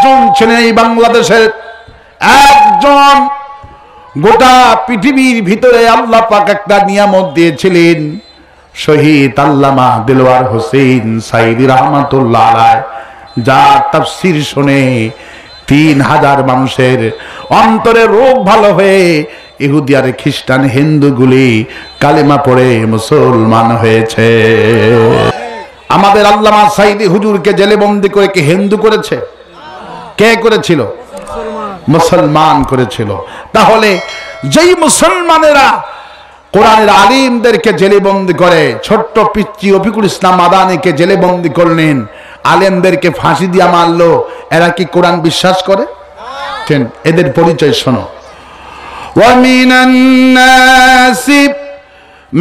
একজন ছিলেন এই বাংলাদেশের একজন, গোটা পৃথিবীর ভিতরে আল্লাহ পাক একটা নিয়ামত দিয়েছিলেন। শহীদ আল্লামা দেলোয়ার হোসেন সাইদি রহমাতুল্লাহ আলাইহি, যার তাফসীর শুনে 3000 মানুষের অন্তরে রোগ ভালো হয়ে ইহুদি আর খ্রিস্টান হিন্দুগুলি কালেমা পড়ে মুসলমান হয়েছে। আমাদের আল্লামা সাইদি হুজুরকে জেলে বন্দী করে কি হিন্দু করেছে? কে করেছিল? মুসলমান করেছিল। তাহলে যেই মুসলমানেরা কোরআনের আলিমদেরকে জেলে বন্দী করে, ছোট্ট পিচ্চি রফিকুল ইসলাম মাদানিকে জেলে বন্দী করলেন, আলেমদেরকে ফাঁসি দিয়া মারলো, এরা কি কোরআন বিশ্বাস করে? এদের পরিচয় শোনো। وَمِنَ النَّاسِ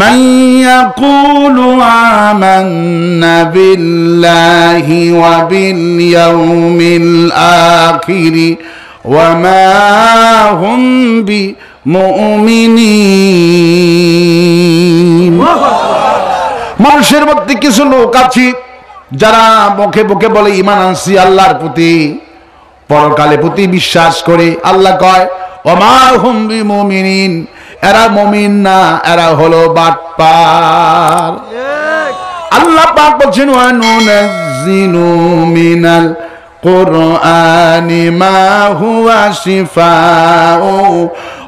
مَن يَقُولُ آمَنَّا بِاللَّهِ وَبِالْيَوْمِ الْآخِرِ وَمَا هُمْ بِمُؤْمِنِينَ। মানুষের মধ্যে কিছু লোক আছে যারা মুখে মুখে বলে ঈমান আনছি আল্লাহর প্রতি, পরকালের প্রতি বিশ্বাস করে। আল্লাহ কয় ওমা হুম বিমুমিনিন, এরা মুমিন না, এরা হলো বাটপার। আল্লাহ পাক বলেন ওয়া নুনাজ্জিলু মিনাল কুরআনি মা হুয়া শিফাউ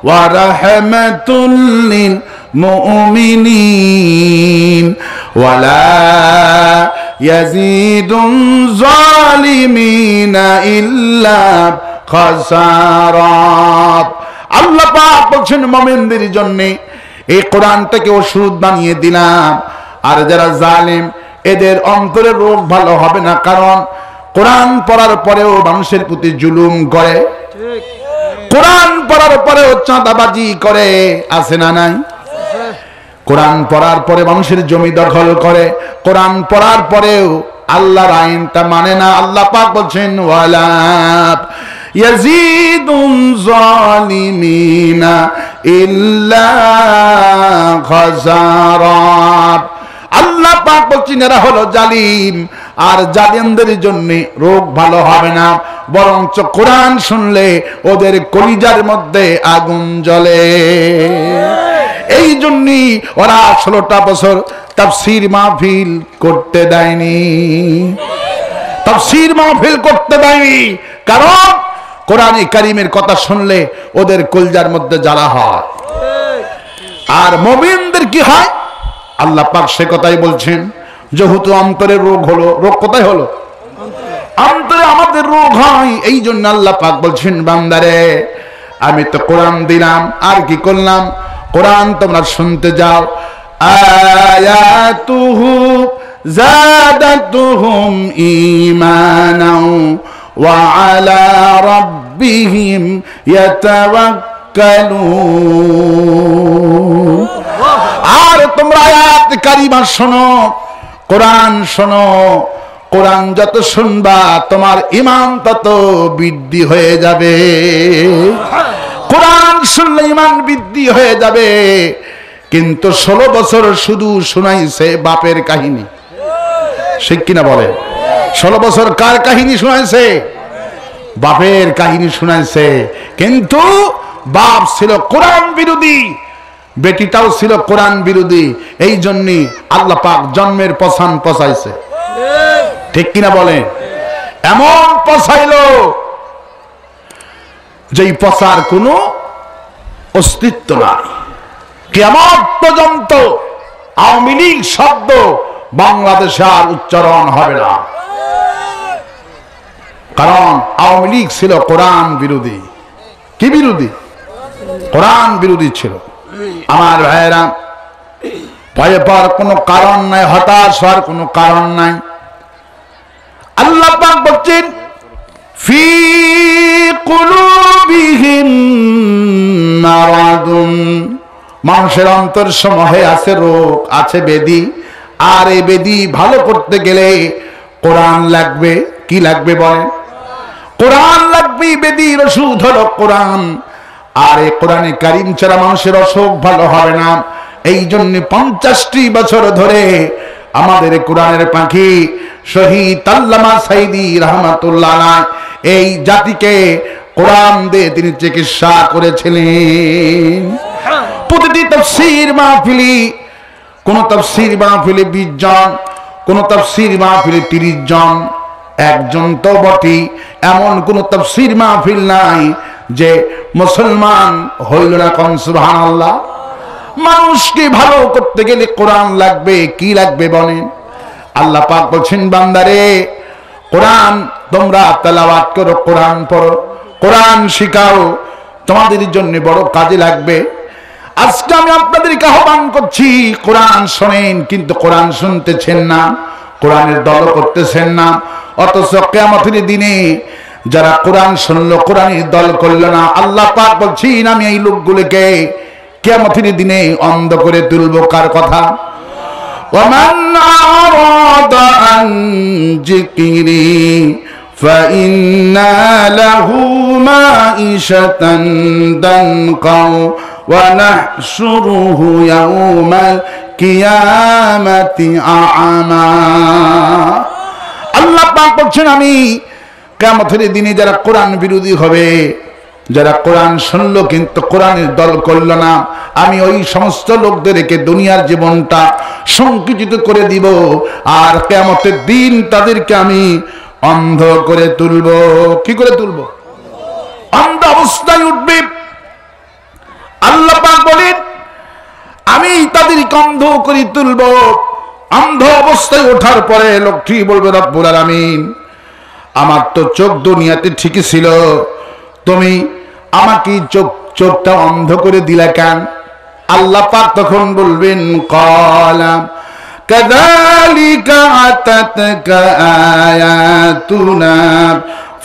ওয়া রাহমাতুল লিল মুমিনিন ওয়া লা ইয়াজিদুন যালিমিনা ইল্লা খাসারাত। আল্লাহ পাক বলেন মুমিনদের জন্য এই কোরআনটাকে ওষুধ বানিয়ে দিলাম, আর যারা জালেম এদের অন্তরের রোগ ভালো হবে না। কারণ কোরআন পড়ার পরেও মানুষের প্রতি জুলুম করে, কোরআন পড়ার পরেও চাঁদাবাজি করে, আছে না নাই? কোরআন পড়ার পরে মানুষের জমি দখল করে, কোরআন পড়ার পরেও আল্লাহর আইনটা মানে না। আল্লাহ পাক বলছেন ওয়ালা ইয়াজিদুন যালিমিনা ইল্লা খাসারাত। আল্লাহ পাক বলছেন এরা হলো জালিম, আর জালিমদের জন্য রোগ ভালো হবে না, বরঞ্চ কোরআন শুনলে ওদের কলিজার মধ্যে আগুন জ্বলে। এই জন্যই ওরা 16টা বছর তাফসীর মাহফিল করতে দেয়নি, তাফসীর মাহফিল করতে দেয়নি। কারণ কোরআনে কারীমের কথা শুনলে ওদের কলিজার মধ্যে জ্বালা হয়। আর মুমিনদের কি হয়? আল্লাহ পাক সে কথাই বলছেন, যেহেতু অন্তরের রোগ হলো, রোগ কোথায় হলো? অন্তরে আমাদের রোগ হয়। এই জন্য আল্লাহ পাক বলছেন বান্দারে আমি তো কোরআন দিলাম, আর কি করলাম? কোরআন তোমরা শুনতে যাও। আয়াতুহু যাদাতুহুম ঈমানাও ওয়া আলা রাব্বিহিম ইয়াতাওয়াক্কালুন। আর তোমরা আয়াত কারিমা শোনো, কোরআন শোনো, কোরআন যত শুনবা তোমার ঈমান তত বৃদ্ধি হয়ে যাবে। কোরআন শুনলে ঈমান বৃদ্ধি হয়ে যাবে। কিন্তু 16 বছর শুধু শোনাইছে বাপের কাহিনী, ঠিক কিনা বলে? 16 বছর কার কাহিনী শোনাইছে? বাপের কাহিনী শোনাইছে। কিন্তু বাপ ছিল কোরআন বিরোধী, বেটিটাও ছিল কোরআন বিরোধী। এই জন্যই আল্লাহ পাক জন্মের পছান পচাইছে, ঠিক কিনা বলে? এমন পচাইলো যেই পচার কোনো অস্তিত্ব নাই। কিয়ামত পর্যন্ত আওয়ামী লীগ শব্দ বাংলাদেশে আর উচ্চারণ হবে না। কারণ আওয়ামী লীগ ছিল কোরআন বিরোধী। কি বিরোধী? কোরআন বিরোধী ছিল। আমার ভাইয়েরা, ভয় পাওয়ার কোনো কারণ নাই, হতাশ হওয়ার কোনো কারণ নাই। আল্লাহ পাক বলছেন ফি কুলুবিহিম মারাদুন, মানুষের অন্তর সমূহে আছে রোগ, আছে বেদি। আর এই বেদি ভালো করতে গেলে কোরআন লাগবে। কি লাগবে বলেন? কোরআন লাগবে। বেদির ওষুধ হলো কোরআন। আর এই কোরআনে কারীম ছাড়া মানুষের অসুখ ভালো হবে না। এই জন্য 50টি বছর ধরে আমাদের কোরআনের পাখি শহীদ আল্লামা সাইদি রহমাতুল্লাহ আলাইহি এই জাতিকে কোরআন দিয়ে তিনি চিকিৎসা করেছিলেন। প্রতিটি তাফসীর মাহফিলি, কোন তাফসীর মাহফিলে 20 জন, কোন তাফসীর মাহফিলে 30 জন, একজন তো বটে। এমন কোন তাফসীর মাহফিল নাই যে মুসলমান হইল না। কোন সুবহানাল্লাহ। মানুষকে ভালো করতে গেলে কোরআন লাগবে। কি লাগবে বলেন? আল্লাহ পাক বলছেন, বান্দারে কোরআন তোমরা তেলাওয়াত করো, কোরআন পড়ো, কোরআন শিখাও, তোমাদের জন্য বড় কাজে লাগবে। আজকে আমি আপনাদেরকে আহ্বান করছি, কোরআন শোনেন, কিন্তু কোরআন শুনতেছেন না, কোরআনের দল করতেছেন না। অথচ কিয়ামতের দিনে যারা কোরআন শুনলো, কোরআনের দল করলো না, আল্লাহ পাক বলছেন আমি এই লোকগুলোকে কিয়ামতের দিনে অন্ধ করে তুলবো। কার কথা? ومن أعرض عن ذكري فإن له معيشة ضنكا ونحشره يوم القيامة أعمى। আল্লাহ পাক বলছেন আমি কিয়ামতের দিনে যারা কোরআন বিরোধী হবে, যারা কোরআন শুনলো কিন্তু কোরআনের দল করল না, আমি ওই সমস্ত লোকদেরকে দুনিয়ার জীবনটা সংকুচিত করে দিব, আর কিয়ামতের দিন তাদেরকে আমি অন্ধ করে তুলব। কি করে তুলব? অন্ধ অবস্থায় উঠবে। আল্লাহ পাক বলেন আমি তাদেরকে অন্ধ করে তুলব। অন্ধ অবস্থায় ওঠার পরে লোকটি বলবে, রব্বুল আলামিন আমার তো চোখ দুনিয়াতে ঠিকই ছিল, তুমি আমাকে চোখটা অন্ধ করে দিলা কেন? আল্লাহ পাক তখন বলবেন, ক্বালা কাযালিকা আতাতকা আয়াতুনা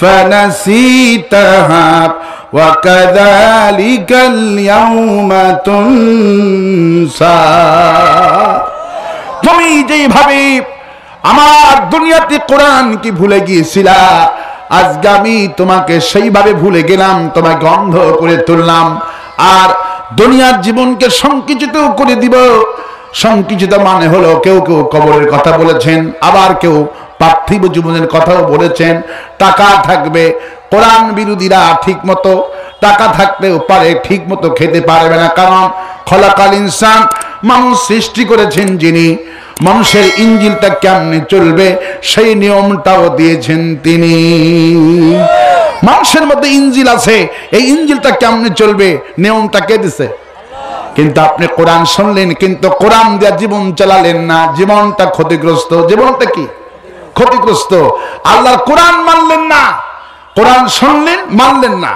ফানাসিতাহা ওয়া কাযালিকাল ইয়াউমা তুনসা। তুমি যেভাবে আমার দুনিয়াতে কোরআন কি ভুলে গিয়েছিলা, আজকে আমি তোমাকে সেইভাবে ভুলে গেলাম, তোমাকে অন্ধ করে তুললাম, আর দুনিয়ার জীবনকে সংকুচিত করে দিব। সংকুচিত মানে হলো কেউ কেউ কবরের কথা বলেছেন, আবার কেউ পার্থিব জীবনের কথাও বলেছেন। টাকা থাকবে, কোরআন বিরোধীরা ঠিক মতো টাকা থাকতেও পারে, ঠিক মতো খেতে পারবে না। কারণ খলাকাল ইনসান, মানুষ সৃষ্টি করেছেন যিনি, মানুষের ইঞ্জিলটা কেমনে চলবে সেই নিয়মটাও দিয়েছেন তিনি। মানুষের মধ্যে ইঞ্জিল আছে, এই ইঞ্জিলটা কেমনে চলবে নিয়মটা কে দিছে? কিন্তু আপনি কোরআন শুনলেন কিন্তু কোরআন দিয়ে জীবন চালালেন না, জীবনটা ক্ষতিগ্রস্ত। জীবনটা কি ক্ষতিগ্রস্ত? আল্লাহর কোরআন মানলেন না, কোরআন শুনলেন মানলেন না।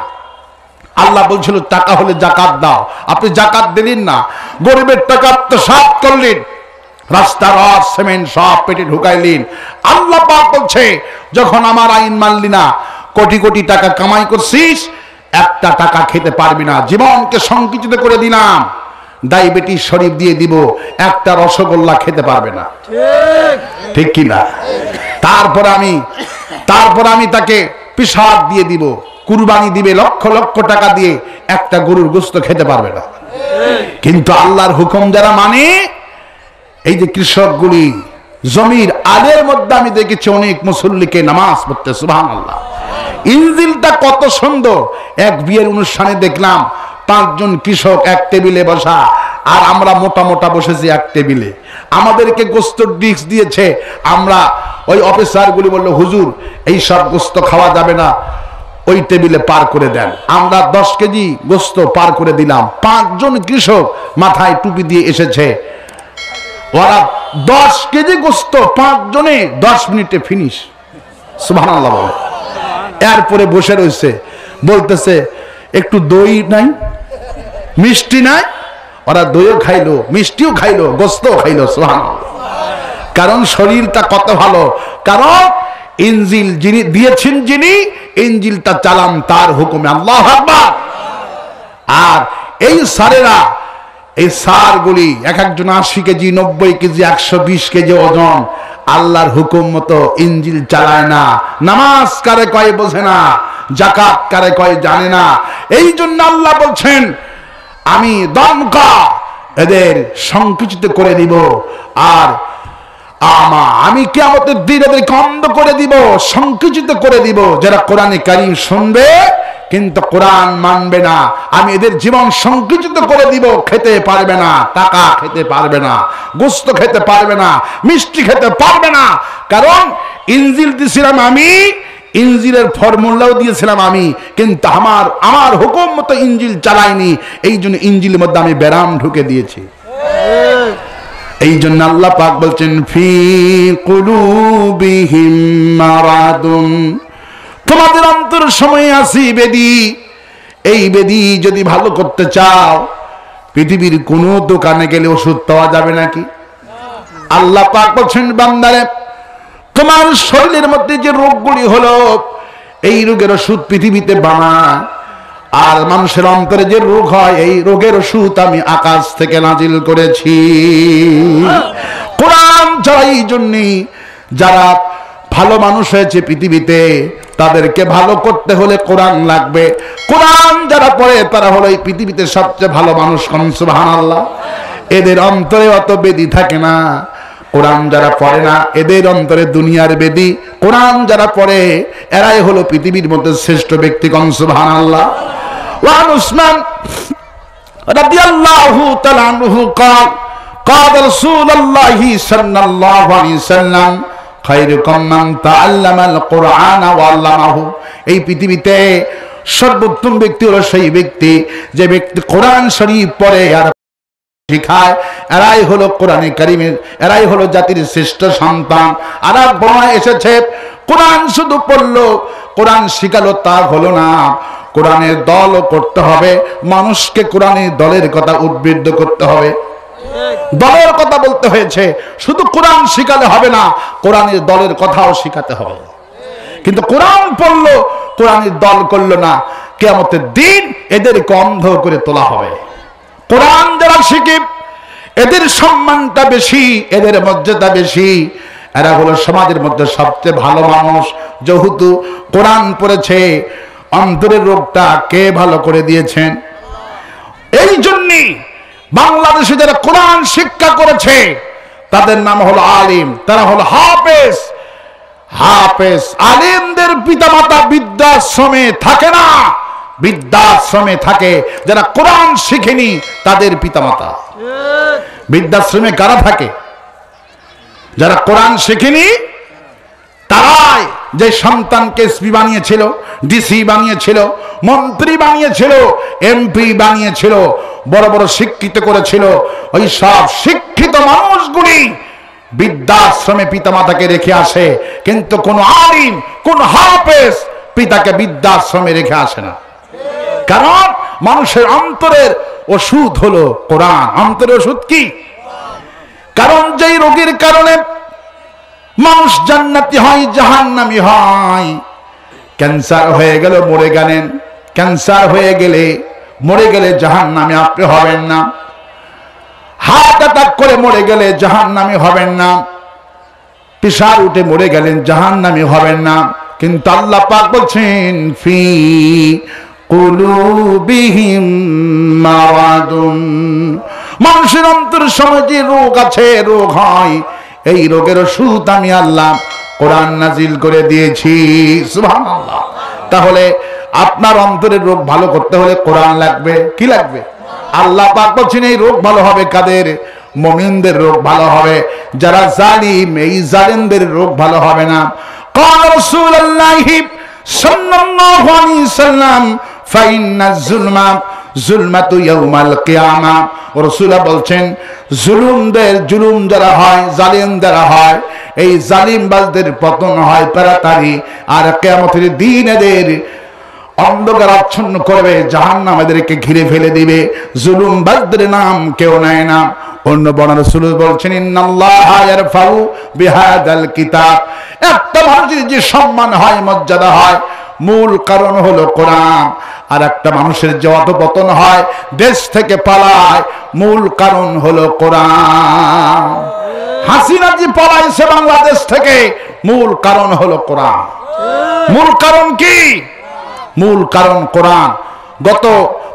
আল্লাহ বলছিল টাকা হলে জাকাত দাও, আপনি জাকাত দিলেন না, গরিবের টাকা আত্মসাৎ করলেন, রাস্তার রড সিমেন্ট সব পেটে ঢুকাইলেন। আল্লাহ পাক বলছে যখন আমার আইন মানলি না, কোটি কোটি টাকা কামাই করছিস, একটা টাকা খেতে পারবি না, জীবনকে সংকুচিত করে দিলাম, ডায়াবেটিস শরীফ দিয়ে দিব, একটা রসগোল্লা খেতে পারবে না। ঠিক কি না? তারপর আমি তাকে পেশাব দিয়ে দিব, কুরবানি দিবে লক্ষ লক্ষ টাকা দিয়ে, একটা গরুর গোশত খেতে পারবে না। কিন্তু আল্লাহর হুকুম যারা মানে, এই যে কৃষকগুলি জমির আলের মধ্যে আমি দেখেছি অনেক মুসল্লিকে নামাজ পড়তে, সুবহানাল্লাহ। ইনজিলটা কত সুন্দর। এক বিয়ের অনুষ্ঠানে দেখলাম 5 জন কৃষক এক টেবিলে বসা, আর আমরা মোটা মোটা বসেছি এক টেবিলে। আমাদেরকে গোস্ত ডিশ দিয়েছে, আমরা ওই অফিসারগুলি বললো হুজুর এই সব গোস্ত খাওয়া যাবে না, ওই টেবিলে পার করে দেন। আমরা 10 কেজি গোস্ত পার করে দিলাম। 5 জন কৃষক মাথায় টুপি দিয়ে এসেছে, ওরা 10 কেজি গোস্ত 5 জনে 10 মিনিটে ফিনিশ। সুবহানাল্লাহ বলে। এরপরে বসে রয়েছে, বলতেছে একটু দই নাই, মিষ্টি নাই। ওরা দইও খাইলো, মিষ্টিও খাইলো, গোস্তও খাইলো। সুবহানাল্লাহ। কারণ শরীরটা কত ভালো, কারণ ইনজিল যিনি দিয়েছেন, যিনি ইনজিলটা চালান তার হুকুমে। আল্লাহু আকবার। আর এই সারেরা, এই সারগুলি এক একজন 80 কেজি, 90 কেজি, 120 কেজি ওজন, আল্লাহর হুকুম মতো ইনজিল চালায় না। নামাজ কারে কয় বোঝে না, যাকাত কারে কয় জানে না। এই জন্য আল্লাহ বলছেন আমি দমকা এদের সংকুচিত করে দিব। আর আমা, আমি কিয়ামতের দিন এদেরকে অন্ধ করে দিব, সংকুচিত করে দিব। যারা কোরআনে কারীম শুনবে কিন্তু কোরআন মানবে না, আমি এদের জীবন সংকুচিত করে দিব। খেতে পারবে না, টাকা খেতে পারবে না, গোশত খেতে পারবে না, মিষ্টি খেতে পারবে না। কারণ ইনজিল দিয়েছিলাম আমি, ইনজিলের ফর্মুলাও দিয়েছিলাম আমি, কিন্তু আমার হুকুম মতো ইনজিল চালাইনি। এই জন্য ইনজিলের মধ্যে আমি ব্যারাম ঢুকে দিয়েছি। এই জন্য আল্লাহ পাক বলছেন ফি কুলুবিহিম মারাদুন, তোমাদের অন্তর সময় আসি বেদি। এই বেদি যদি ভালো করতে চাও, পৃথিবীর কোন দোকানে গেলে ওষুধ পাওয়া যাবে নাকি? আল্লাহ পাক বলছেন বান্দারে, তোমার শরীরের মধ্যে যে রোগগুলি হলো, এই রোগের ওষুধ পৃথিবীতে বানায়। আর মানুষের অন্তরে যে রোগ হয়, এই রোগের ওষুধ আমি আকাশ থেকে নাজিল করেছি। কোরআন ছাড়া, এই জন্যই যারা ভালো মানুষ হয়েছে পৃথিবীতে, তাদেরকে ভালো করতে হলে কোরআন লাগবে। কোরআন যারা পড়ে তারা হলো এই পৃথিবীতে সবচেয়ে ভালো মানুষ। সুবহানাল্লাহ। এদের অন্তরে অত বেদি থাকে না। কোরআন যারা পড়ে না, এদের অন্তরে দুনিয়ার বেদি। কোরআন যারা পড়ে, এরাই হলো পৃথিবীর মধ্যে শ্রেষ্ঠ ব্যক্তি। সুবহানাল্লাহ। ওয়ান উসমান রাদিয়াল্লাহু তাআলা আনহু قال قال رسول الله صلى الله عليه وسلم খায়রুকুম মান তাআল্লামাল কুরআন ওয়া আল্লামাহু। এই পৃথিবীতে সর্বোত্তম ব্যক্তি হলো সেই ব্যক্তি যে ব্যক্তি কোরআন শরীফ পড়ে আর শিখায়। এরাই হলো কোরআনে কারীমের, এরাই হলো জাতির শ্রেষ্ঠ সন্তান। আর বর্ণনায় এসেছে, কোরআন শুধু পড়লো, কোরআন শিখালো তা হলো না, কোরআনের দলও করতে হবে। মানুষকে কোরআনের দলের কথা উদ্বুদ্ধ করতে হবে, দলের কথা বলতে হয়েছে। শুধু কোরআন শিখালে হবে না, কোরআনের দলের কথাও শিখাতে হবে। কিন্তু কোরআন পড়লো, কোরআনের দল করলো না, কিয়ামতের দিন এদেরকে অন্ধ করে তোলা হবে। কোরআন যারা শিখে, এদের সম্মানটা বেশি, এদের মর্যাদা বেশি। এরা হলো সমাজের মধ্যে সবচেয়ে ভালো মানুষ। যেহেতু কোরআন পড়েছে, অন্তরের রোগটা কে ভালো করে দিয়েছেন? এই জন্যই বাংলাদেশে যারা কোরআন শিক্ষা করেছে তাদের নাম হলো আলিম, তারা হলো হাফেজ। হাফেজ আলিমদের পিতামাতা বৃদ্ধাশ্রমে থাকে না, বৃদ্ধাশ্রমে থাকে যারা কোরআন শিখেনি তাদের পিতামাতা। বৃদ্ধাশ্রমে কারা থাকে? যারা কোরআন শিখেনি। তারাই যে সন্তানকে এসপি বানিয়েছিল, ডিসি বানিয়েছিল, মন্ত্রী বানিয়েছিল, এমপি বানিয়েছিল, বড় বড় শিক্ষিত করেছিল, ওই সব শিক্ষিত মানুষগুলি বৃদ্ধাশ্রমে পিতামাতাকে রেখে আসে। কিন্তু কোন আলিম, কোন হাফেজ পিতাকে বৃদ্ধাশ্রমে রেখে আসে না। কারণ মানুষের অন্তরের ওষুধ হলো কোরআন। অন্তরের ওষুধ কি? কারণ যেই রোগের কারণে মানুষ জান্নাতি হয়, জাহান্নামী হয়। ক্যান্সার হয়ে গেল, মরে গেলেন। ক্যান্সার হয়ে গেলে, মরে গেলে জাহান্নামী আপনি হবেন না। হার্ট অ্যাটাক করে মরে গেলে জাহান্নামী হবেন না। প্রেসার উঠে মরে গেলেন জাহান্নামী হবেন না। কিন্তু আল্লাহ পাক বলছেন ফি কুলুবিহিম মারাদুন, মানুষের অন্তর সময় যে রোগ আছে, রোগ হয়, এই রোগের ওষুধ আমি আল্লাহ কোরআন নাজিল করে দিয়েছি। সুবহানাল্লাহ। তাহলে আপনার অন্তরের রোগ ভালো করতে হলে কোরআন লাগবে। কি লাগবে? আল্লাহ পাক বলছেন এই রোগ ভালো হবে কাদের? মুমিনদের রোগ ভালো হবে। যারা জালিম, এই জালিমদের রোগ ভালো হবে না। قال رسول الله صلى الله عليه وسلم فإن الظلم জুলমাতু ইয়াউমাল কিয়ামা। রাসূল বলছেন জুলুম যারা হয়, জালিম যারা হয়, এই জালিমবাজদের পতন হয় তাড়াতাড়ি। আর কিয়ামতের দিন এদের অন্ধকার আচ্ছন্ন করবে, জাহান্নাম এদেরকে ঘিরে ফেলে দিবে। জুলুমবাজদের নাম কেউ নেয় না। অন্য বর্ণনা রাসূল বলছেন ইন্নাল্লাহা ইয়ারফাউ বিহাদাল কিতাব। একটা মানুষের যে সম্মান হয়, মর্যাদা হয়, মূল কারণ হলো কোরআন। আর একটা মানুষের যে অধঃপতন হয়, দেশ থেকে পালায়, মূল কারণ হলো কোরআন। হাসিনা যে পালাইছে বাংলাদেশ থেকে, মূল কারণ হলো কোরআন। মূল কারণ কি? মূল কারণ কোরআন। গত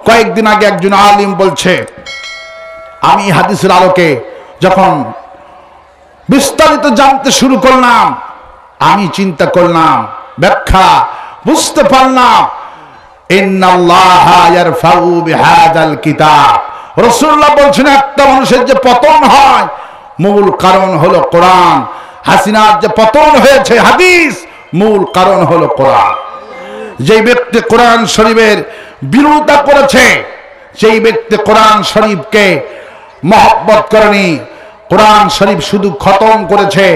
কয়েকদিন আগে একজন আলিম বলছে, আমি হাদিসের আলোকে যখন বিস্তারিত জানতে শুরু করলাম, আমি চিন্তা করলাম, ব্যাখ্যা বুঝতে পারলাম। ইন্নাল্লাহা ইয়ারফাউ বিহাযাল কিতাব, রাসূলুল্লাহ বলছেন একটা মানুষের যে পতন হয় মূল কারণ হলো কোরআন। হাসিনার যে পতন হয়েছে হাদিস, মূল কারণ হলো কোরআন। যে ব্যক্তি কোরআন শরীফের বিরোধিতা করেছে, সেই ব্যক্তি কোরআন শরীফকে মহব্বত করেনি। কোরআন শরীফ শুধু খতম করেছে,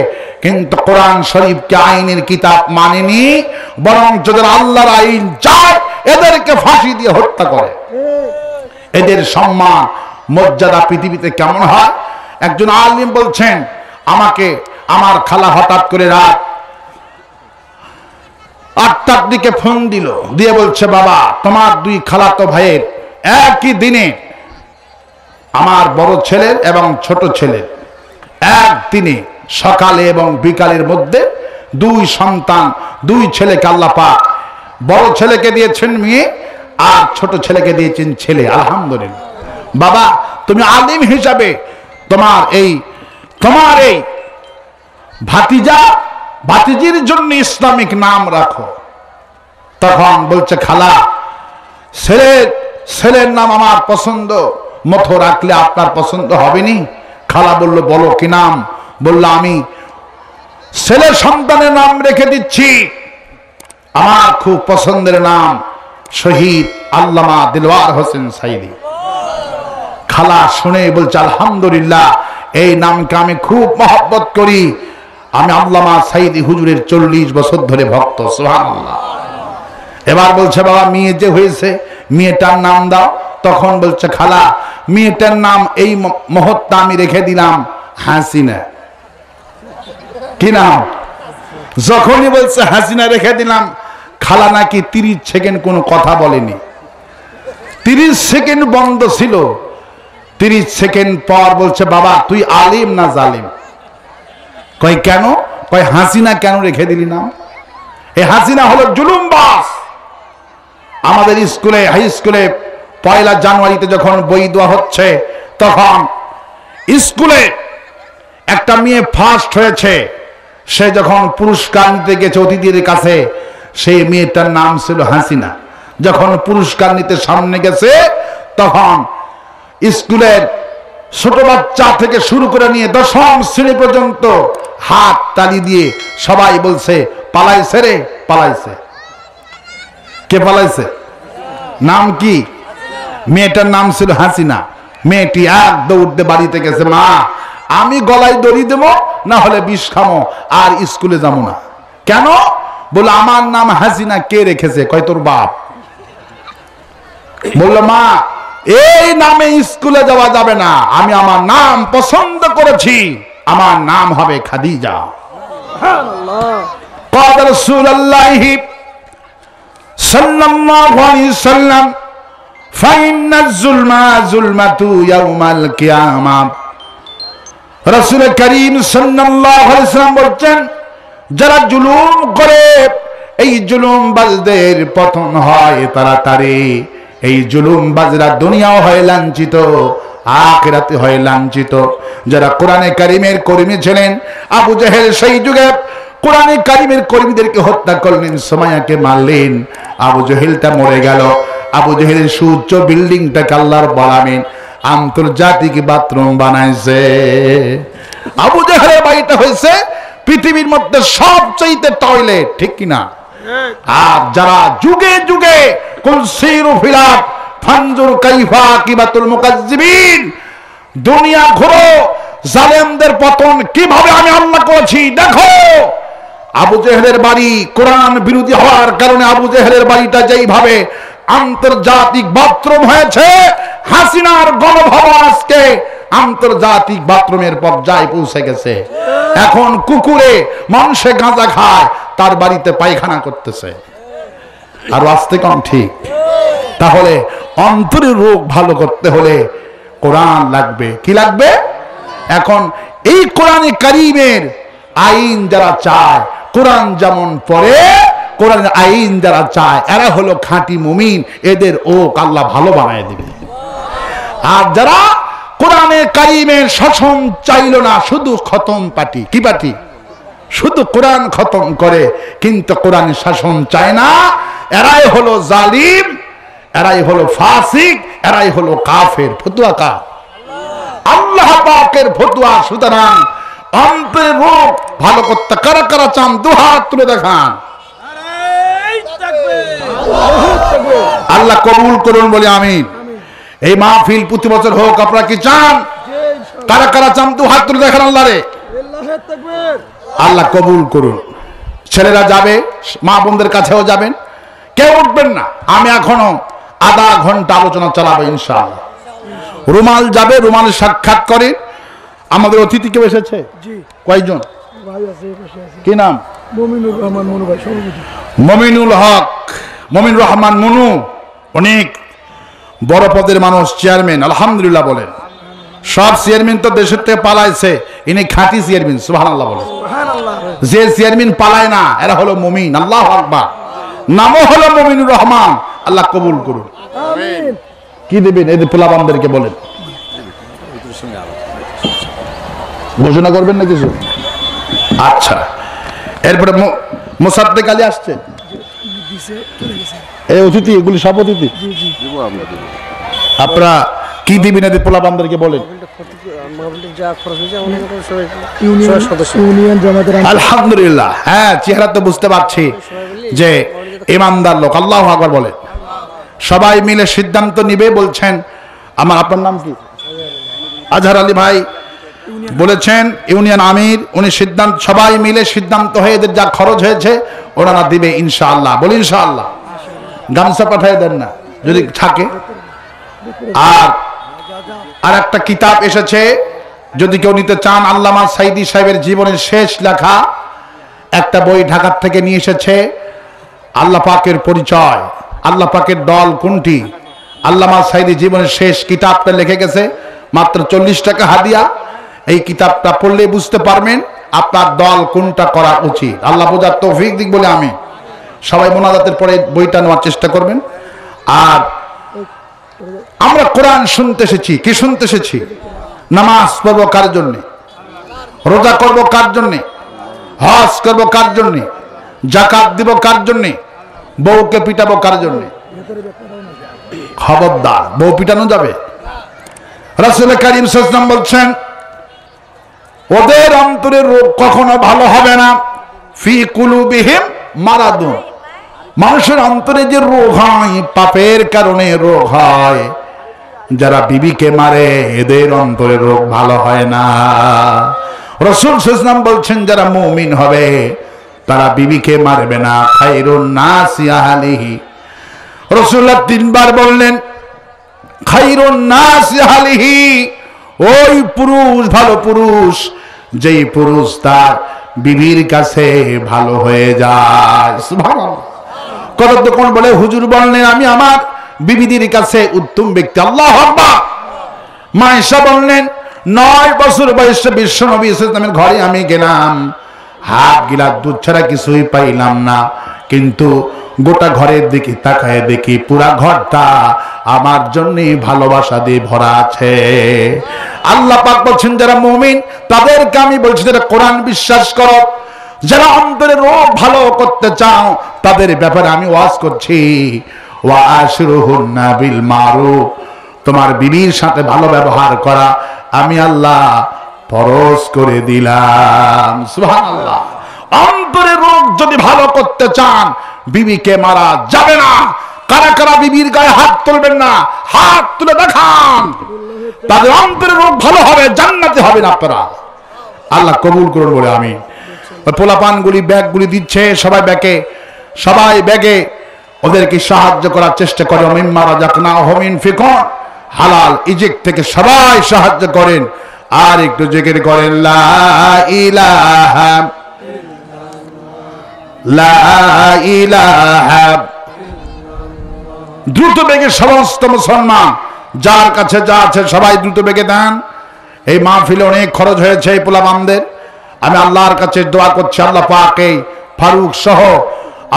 কিন্তু কোরআন শরীফকে আইনের কিতাব মানেনি, বরং যারা আল্লাহর আইন চায় এদেরকে ফাঁসি দিয়ে হত্যা করে। এদের সম্মান মর্যাদা পৃথিবীতে কেমন হয়? একজন আলিম বলছেন, আমাকে আমার খালা হঠাৎ করে রাত 8টার দিকে ফোন দিল, দিয়ে বলছে, বাবা তোমার 2 খালাতো ভাইয়ের একই দিনে, আমার বড় ছেলের এবং ছোট ছেলের একদিনে সকালে এবং বিকালের মধ্যে 2 সন্তান, 2 ছেলেকে আল্লাহ পাক বড় ছেলেকে দিয়েছেন মেয়ে আর ছোট ছেলেকে দিয়েছেন ছেলে। আলহামদুলিল্লাহ। বাবা তুমি আলিম হিসাবে তোমার এই ভাতিজির জন্য ইসলামিক নাম রাখো। তখন বলছে, খালা ছেলের নাম আমার পছন্দ মতো রাখলে আপনার পছন্দ হবে নি। খালা বলল, বলো কি নাম? বলল, আমি ছেলে সন্তানের নাম রেখে দিচ্ছি, আমার খুব পছন্দের নাম শহীদ আল্লামা দিলওয়ার হোসেন সাইদি। খালা শুনে বলছে, আলহামদুলিল্লাহ, এই নামকে আমি খুব মহব্বত করি। আমি আল্লামা সাইদি হুজুরের 40 বছর ধরে ভক্ত। সুবহানাল্লাহ। এবার বলছে, বাবা মেয়ে যে হয়েছে মেয়েটার নাম দাও। তখন বলছে, খালা মেয়েটার নাম এই মুহূর্তে আমি রেখে দিলাম হাসিনা। কি নাম? যখনই বলছে হাসিনা রেখে দিলাম, খালা নাকি 30 সেকেন্ড কোনো কথা বলেনি। 30 সেকেন্ড বন্ধ ছিল। 30 সেকেন্ড পর বলছে, বাবা তুই আলিম না জালিম? কই কেন? কই হাসিনা কেন রেখে দিলি নাম? এই হাসিনা হলো জুলুমবাজ। আমাদের স্কুলে, হাই স্কুলে 1 জানুয়ারিতে যখন বই দেওয়া হচ্ছে, তখন স্কুলে একটা মেয়ে ফার্স্ট হয়েছে। সে যখন পুরস্কার নিতে গেছে অতিথিদের কাছে, সেই মেয়েটার নাম ছিল হাসিনা। যখন পুরস্কার নিতে সামনে গেছে, তখন স্কুলের ছোট বাচ্চা থেকে শুরু করে নিয়ে 10ম শ্রেণী পর্যন্ত হাত তালি দিয়ে সবাই বলছে, পালাইছে রে, পালাইছে। কে পালাইছে? নাম কি? মেয়েটার নাম ছিল হাসিনা। মেয়েটি এক দৌড়তে বাড়িতে গেছে, মা আমি গলায় দড়ি দেবো, না হলে বিষ খামো, আর স্কুলে যাবো না। কেন? বলে আমার নাম হাসিনা কে রেখেছে? কয় তোর বাপ। বললো, মা এই নামে স্কুলে যাওয়া যাবে না, আমি আমার নাম পছন্দ করেছি, আমার নাম হবে খাদিজা। قال رسول الله صلى الله عليه وسلم فإن الظلم ظلمة يوم القيامة। রাসূল করিম সাল্লাল্লাহু আলাইহি ওয়াসাল্লাম বলেন, যারা জুলুম করে এই জুলুমবাজদের পতন হয় তাড়াতাড়ি। এই জুলুমবাজরা দুনিয়াও হয় লাঞ্ছিত, আখিরাতে হয় লাঞ্ছিত। যারা কোরআনে কারিমের কর্মী ছিলেন, আবু জেহেল সেই যুগে কোরআনে কারিমের কর্মীদেরকে হত্যা করলেন, সুমাইয়াকে মারলেন। আবু জেহেলটা মরে গেল। আবু জেহেলের সুউচ্চ বিল্ডিংটাকে আল্লাহর বানাবেন আন্তর্জাতিক বাথরুম বানাইছে। আবু জেহেলের বাড়িটা হয়েছে পৃথিবীর মধ্যে সবচেয়ে টয়লেট, ঠিক কিনা? আর যারা যুগে যুগে কুল সিরু ফিল আরদ ফানজুর কাইফা আকিবাতুল মুকাজ্জিবিন, দুনিয়া ঘুরো, জালেমদের পতন কিভাবে আমি আল্লাহ করেছি দেখো। আবু জেহেলের বাড়ি কোরআন বিরোধী হওয়ার কারণে আবু জেহেলের বাড়িটা যেইভাবে আন্তর্জাতিক বাথরুম হয়েছে, হাসিনার গণভবন আজকে আন্তর্জাতিক বাথরুমের পর্যায়ে পৌঁছে গেছে। এখন কুকুরে মানুষে গাঁজা খায়, তার বাড়িতে পায়খানা করতেছে। আর আসতে কম ঠিক। তাহলে অন্তরের রোগ ভালো করতে হলে কোরআন লাগবে। কি লাগবে? এখন এই কোরআনে কারীমের আইন যারা চায়, কোরআন যেমন পড়ে, কোরআনের আইন যারা চায়, এরা হলো খাঁটি মুমিন। এদের ও আল্লাহ ভালো বানায় দিবে। আর যারা কোরআনে কারিমের শাসন চাইল না, শুধু খতম পার্টি। কি পার্টি? শুধু কোরআন খতম করে, কিন্তু কোরআনের শাসন চায় না। এরাই হলো জালিম, এরাই হলো ফাসিক, এরাই হলো কাফের। ফতুয়া কা? আল্লাহ পাকের ফতুয়া। সুতরাং অন্তরের রোগ ভালো করতে কারা কারা চান? দুহাত তুলে দেখান। আল্লাহ কবুল করুন বলে আমিন। এই মাহফিল প্রতি বছর হোক, আপনারা কি চান? কারা কারা চান? দুহাত তুলে দেখান। আল্লাহ রে, আল্লাহ কবুল করুন। ছেলেরা যাবে, মা বোনদের কাছেও যাবেন, কেউ উঠবেন না। আমি এখনো আধা ঘন্টা আলোচনা চালাবো ইনশাআল্লাহ। রুমাল যাবে, রুমাল সাক্ষাৎ করে। আমাদের অতিথি কেউ এসেছে? কয়জন? কি নাম? মমিনুল রহমান মনু ভাই, সভাপতি। মমিনুল হক, মমিনুর রহমান মনু, অনেক বড় পদের মানুষ, চেয়ারম্যান। আলহামদুলিল্লাহ বলেন। সব চেয়ারম্যান তো দেশের থেকে পালাইছে, ইনি খাঁটি চেয়ারম্যান। সুবহানাল্লাহ বলেন। যে চেয়ারম্যান পালায় না, এরা হলো মুমিন। আল্লাহু আকবার। নামও হলো মমিনুর রহমান। আল্লাহ কবুল করুন। আমিন। কি দেবেন? এদের পোলাবানদেরকে বলেন, ঘোষণা করবেন না কিছু? আচ্ছা, এরপরে মোসাদ্দেক আলী আসছে। এই অতিথি, এগুলি সব অতিথি। আপনারা কি দিবেন এদের পোলাবানদেরকে বলেন। আলহামদুলিল্লাহ। হ্যাঁ, চেহারা তো বুঝতে পারছি যে ইমানদার লোক। আল্লাহু আকবার বলে। সবাই মিলে সিদ্ধান্ত নিবে বলছেন। আপনার নাম কি? আজহার আলী ভাই বলেছেন, ইউনিয়ন আমির। উনি সিদ্ধান্ত, সবাই মিলে সিদ্ধান্ত হয়ে এদের যা খরচ হয়েছে ওনারা দিবে ইনশাআল্লাহ। বলি ইনশাআল্লাহ। গামছা পাঠিয়ে দেন না যদি থাকে। আর একটা কিতাব এসেছে, যদি কেউ নিতে চান, আল্লামা সাইদি সাহেবের জীবনের শেষ লেখা একটা বই ঢাকা থেকে নিয়ে এসেছে। আল্লাহ পাকের পরিচয়, আল্লাহ পাকের দল কোনটি, আল্লামা সাইদি জীবনের শেষ কিতাবটা লিখে গেছে। মাত্র 40 টাকা হাদিয়া। এই কিতাবটা পড়লে বুঝতে পারবেন আপনার দল কোনটা করা উচিত। আল্লাহ বোঝার তৌফিক দিক বলে আমি। সবাই মোনাজাতের পরে বইটা নেওয়ার চেষ্টা করবেন। আর আমরা কোরআন শুনতে এসেছি। কি শুনতে এসেছি? নামাজ পড়বো কার জন্যে? রোজা করবো কার জন্যে? হজ করবো কার জন্যে? যাকাত দিব কার জন্যে? বউকে পিটাবো কার জন্যে? খবরদার, বউ পিটানো যাবে? রাসূল কারীম সাল্লাল্লাহু আলাইহি ওয়াসাল্লাম বলছেন, ওদের অন্তরের রোগ কখনো ভালো হবে না। ফি কুলুবিহিম মারাদুন। মানুষের অন্তরে যে রোগ হয়, পাপের কারণে রোগ হয়। যারা বিবিকে মারে, এদের অন্তরে রোগ ভালো হয় না। রাসূল সাল্লাল্লাহু আলাইহি ওয়াসাল্লাম বলছেন, যারা মুমিন হবে তারা বিবিকে মারবে না। খায়রুন নাসি আহলিহি। রাসূলুল্লাহ 3 বার বললেন খায়রুন নাসি আহলিহি। ওই পুরুষ, ভালো পুরুষ, যেই পুরুষ তার বিবির কাছে ভালো হয়ে যায়। সুবহানাল্লাহ। কত দোকান বলে, হুজুর বললেন আমি আমার বিবিদের কাছে উত্তম ব্যক্তি। আল্লাহু আকবার। মা আয়েশা বললেন, 9 বছর বয়সে বিশ্ব নবী সাল্লাল্লাহু আলাইহি ওয়াসাল্লামের ঘরে আমি গেলাম, হাত গিলাস দুধ ছাড়া কিছুই পাইলাম না। কিন্তু গোটা ঘরের দিকে তাকায় দেখি পুরা ঘরটা আমার জন্য ভালোবাসা দিয়ে ভরা আছে। আল্লাহ পাক বলছেন, যারা মুমিন তাদেরকে আমি বলছি, যারা কোরআন বিশ্বাস করো, যারা অন্তরে রোগ ভালো করতে চাও, তাদের ব্যাপারে আমি ওয়াজ করছি। ওয়া আশরুহুন্না বিল মারুফ। তোমার বিবির সাথে ভালো ব্যবহার করা আমি আল্লাহ ফরজ করে দিলাম। সুবহানাল্লাহ। অন্তরে রোগ যদি ভালো করতে চান, বিবিকে মারা যাবে না। কারা কারা বিবির গায়ে হাত তুলবেন না? হাত তুলে দেখান। তাদের অন্তরে রোগ ভালো হবে, জান্নাতে হবেন আপনারা। আল্লাহ কবুল করুন বলে আমি। পোলাপানগুলি ব্যাগগুলি দিচ্ছে, সবাই ব্যাগে ওদেরকে সাহায্য করার চেষ্টা করে। মিম্মা রাযাকনাহুম ইনফিকুন। হালাল ইজিক থেকে সবাই সাহায্য করেন। আর একটু জিকির করেন, লা ইলাহা লা ইলাহা। দ্রুত বেগে সমস্ত মুসলমান যার কাছে যা আছে সবাই দ্রুত বেগে দেন। এই মাহফিলে অনেক খরচ হয়েছে এই পোলাপানদের। আমি আল্লাহর কাছে দোয়া করছি, আল্লাহ পাক এই ফারুক সহ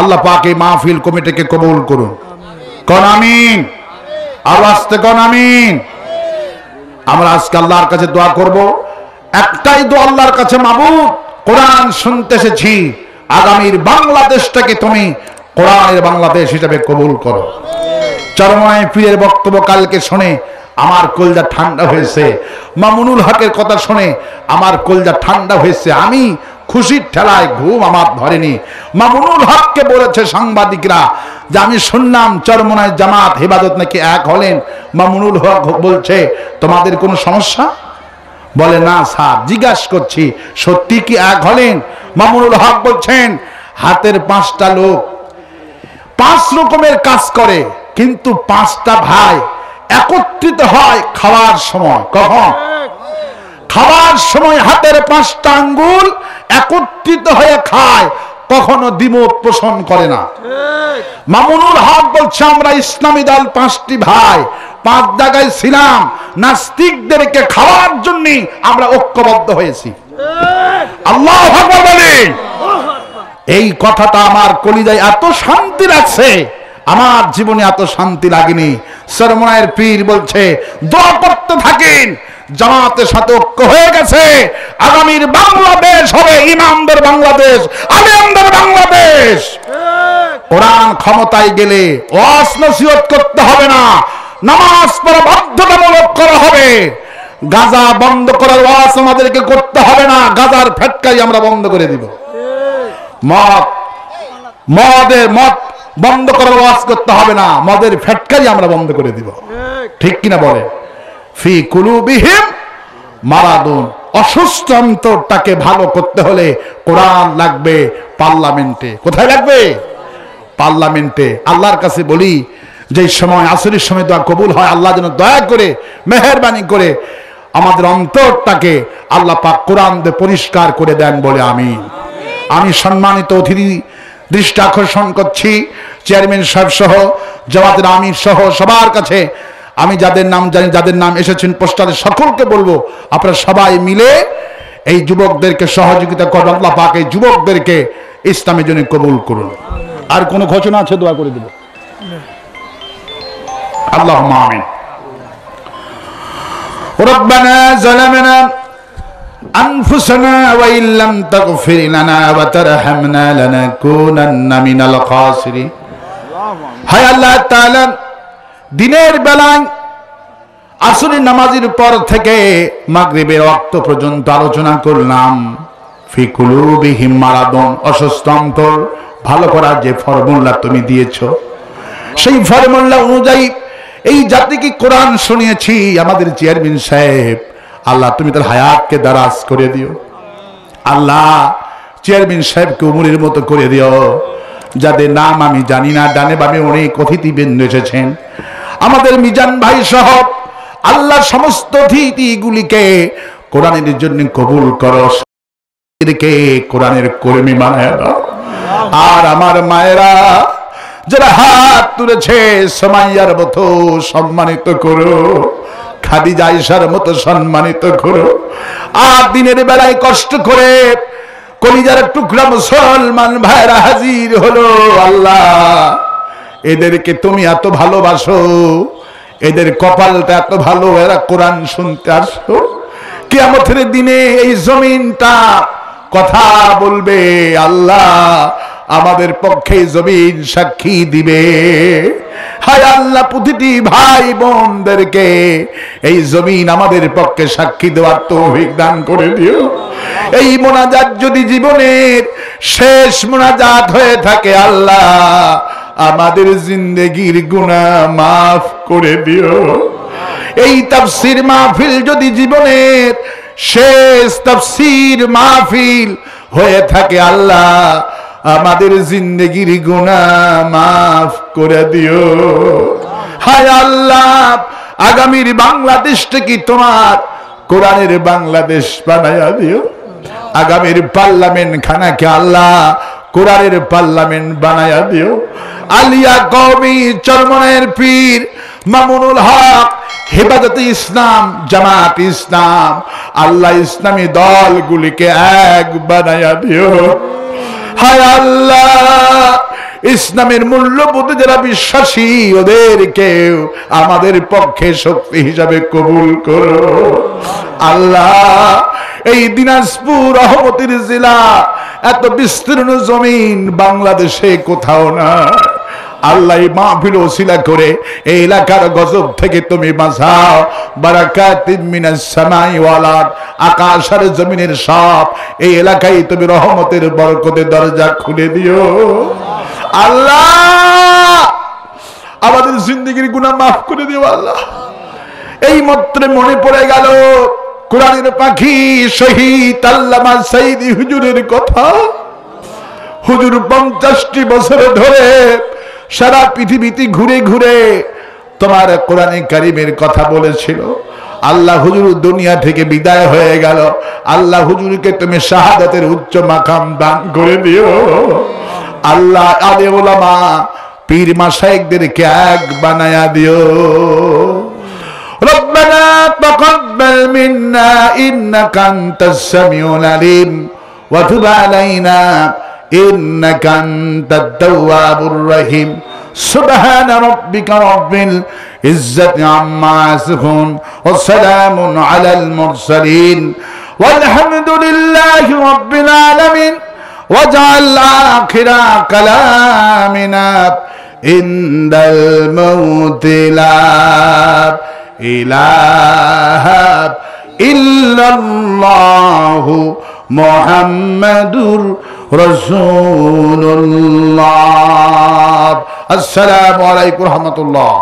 আল্লাহ পাক এই মাহফিল কমিটিকে কবুল করুন। কোন আমিন। আওয়াজ তে কোন আমিন। আমরা আজকে আল্লাহর কাছে দোয়া করব, একটাই দোয়া আল্লাহর কাছে, মাবুদ কোরআন শুনতে এসেছি, আগামীর বাংলাদেশটাকে তুমি কোরআনের বাংলাদেশ হিসেবে কবুল করো। চরমনায় পীরের বক্তব্য কালকে শুনে আমার কলজা ঠান্ডা হয়েছে, মামুনুল হকের কথা শুনে আমার কলজা ঠান্ডা হয়েছে। আমি খুশির ঠেলায় ঘুম আমার ধরেনি। মামুনুল হককে বলেছে সাংবাদিকরা যে আমি শুনলাম চরমনায় জামাত হেফাজত নাকি এক হলেন। মামুনুল হক বলছে তোমাদের কোনো সমস্যা? বলে না স্যার, জিজ্ঞাসা করছি সত্যি কি এক হলেন? মামুনুল হক বলছেন হাতের 5টা লোক 5 রকমের কাজ করে, কিন্তু 5টা ভাই একত্রিত হয় খাওয়ার সময়। কখন? খাওয়ার সময় হাতের 5টা আঙ্গুল একত্রিত হয়ে খায়, কখনো দ্বিমত পোষণ করে না। মামুনুল হক বলছে আমরা ইসলামী দল 5টি ভাই 5 জায়গায় ছিলাম, নাস্তিকদেরকে খাওয়ার জন্য আমরা ঐক্যবদ্ধ হয়েছি। আল্লাহু আকবার বলেন। এই কথাটা আমার কলিজায় এত শান্তি লাগছে, আমার জীবনে এত শান্তি লাগেনি। চরমনায়ের পীর বলছে দোয়া করতে থাকেন, জামাতের সাথে ঐক্য হয়ে গেছে, আগামীর বাংলাদেশ হবে ইমামদের বাংলাদেশ, আলেমদের বাংলাদেশ। কোরআন ক্ষমতায় গেলে ওয়াজ নসিহত করতে হবে না, নামাজ পড়া বাধ্যতামূলক করা হবে। গাঁজা বন্ধ করার ওয়াজ আমাদেরকে করতে হবে না, গাঁজার ফেটকাই আমরা বন্ধ করে দিব। মদ বন্ধ করার ওয়াজ করতে হবে না, মদের ফেটকাই আমরা বন্ধ করে দিব। ঠিক কিনা বলে? ফি কুলুবিহিম মারাদুন। অসুস্থ অন্তরটাকে ভালো করতে হলে কোরআন লাগবে পার্লামেন্টে। কোথায় লাগবে? পার্লামেন্টে। আল্লাহর কাছে বলি যে সময় আসরের সময় দোয়া কবুল হয়, আল্লাহ যেন দয়া করে মেহেরবানি করে আমাদের অন্তরটাকে আল্লাহ পাক কোরআন দিয়ে পরিষ্কার করে দেন বলে আমিন। আমি সম্মানিত অতিথি দৃষ্টি আকর্ষণ করছি, চেয়ারম্যান সাহেব সহ জামাতের আমির সহ সবার কাছে আমি যাদের নাম জানি, যাদের নাম এসেছেন পোস্টারে, সকলকে বলবো আপনারা সবাই মিলে এই যুবকদেরকে সহযোগিতা করবেন। আল্লাহ পাক এই যুবকদেরকে ইসলামের জন্য কবুল করুন। আর কোন ঘোষণা আছে? দোয়া করে দেব। আল্লাহুম্মা আমিন। রব্বানা যালামনা আনফুসানা ওয়া ইল্লাম তাগফির লানা ওয়া তারহামনা লানাকুনান্না মিনাল খাসিরিন। হায় আল্লাহ তাআলা, দিনের বেলায় আসরের নামাজের পর থেকে মাগরিবের ওয়াক্ত পর্যন্ত আলোচনা করলাম ফি কুলুবিহিম মারাদুন, অসুস্থ অন্তর ভালো করার যে ফর্মুলা তুমি দিয়েছো, সেই ফর্মুলা অনুযায়ী এই জাতিকে কোরআন শুনিয়েছি। আমাদের চেয়ারম্যান সাহেব, আল্লাহ তুমি তার হায়াতকে দারাজ করে দিও। আল্লাহ চেয়ারম্যান সাহেবকে উমরের মতো করে দিও। যাদের নাম আমি জানি না, ডানে বামে অনেক অতিথিবৃন্দ এসেছেন, আমাদের মিজান ভাই সহ আল্লাহ সমস্ত অতিথিগুলিকে কোরআনের জন্য কবুল করো, কোরআনের কর্মী বানায় দাও। আর আমার মায়েরা যারা হাত তুলেছে, সুমাইয়ার মতো সম্মানিত করো, খাদিজা আয়েশার মতো সম্মানিত করো। আর দিনের বেলায় কষ্ট করে কলিজার টুকরা মুসলমান ভাইরা হাজির হলো, আল্লাহ এদেরকে তুমি এত ভালোবাসো, এদের কপালটা এত ভালো, এরা কোরআন শুনতে আসো। কিয়ামতের দিনে এই জমিনটা কথা বলবে, আল্লাহ আমাদের পক্ষে জমিন সাক্ষী দিবে। হায় আল্লাহ, প্রতিটি ভাই বোনদেরকে এই জমিন আমাদের পক্ষে সাক্ষী দেওয়ার তৌফিক দান করে দিও। এই মোনাজাত যদি জীবনের শেষ মোনাজাত হয়ে থাকে, আল্লাহ আমাদের জিন্দেগির গুনাহ মাফ করে দিও। এই তাফসীর মাহফিল যদি জীবনের শেষ তাফসীর মাহফিল হয়ে থাকে, আল্লাহ আমাদের জিন্দেগির গুনাহ মাফ করে দিও। হায় আল্লাহ, আগামীর বাংলাদেশটা কি তোমার কোরআনের বাংলাদেশ বানায়া দিও। আগামীর পার্লামেন্ট খানাকে আল্লাহ কোরআনের পার্লামেন্ট বানায়া দিও। আলিয়া কওমি চরমনের পীর মামুনুল হক, হেফাজতে ইসলাম, জামাত ইসলাম, আল্লাহ ইসলামী দলগুলিকে এক বানায়া দিও। হায় আল্লাহ, ইসলামের মূল্যবোধে যারা বিশ্বাসী ওদেরকে আমাদের পক্ষে শক্তি হিসাবে কবুল করো আল্লাহ। এই দিনাজপুর রহমতের জেলা এত বিস্তীর্ণ জমিন বাংলাদেশে কোথাও না আল্লাহ। মাহফিল ওসিলা করে এই এলাকার গজব থেকে তুমি বাঁচাও। বারাকাতিন মিনাস সামাই ওয়াল আরদ, আকাশ আর জমিনের সব এই এলাকায় তুমি রহমতের বরকতের দরজা খুলে দিও আল্লাহ। আমাদের জিন্দেগির গুনাহ মাফ করে দিও আল্লাহ। এই মাত্র মনে পড়ে গেল কোরআনের পাখি শহীদ আল্লামা সাইদি হুজুরের কথা। হুজুর 50টি বছর ধরে সারা পৃথিবীতে ঘুরে ঘুরে তোমার কোরআনে কারিমের কথা বলেছিল। আল্লাহ হুজুর দুনিয়া থেকে বিদায় হয়ে গেল। আল্লাহ হুজুরকে তুমি শাহাদাতের উচ্চ মাকাম দান করে দিও আল্লাহ। আলে ওলামা পীর মাশায়েখদেরকে এক বানায়া দিও। ربنا تقبل منا إنك أنت السميع العليم وتب علينا إنك أنت التواب الرحيم سبحان ربك رب العزة عما يصفون وسلام على المرسلين والحمد لله رب العالمين واجعل آخر كلامنا عند الموت لا إله إلا الله محمد رسول الله। السلام عليكم ورحمة الله।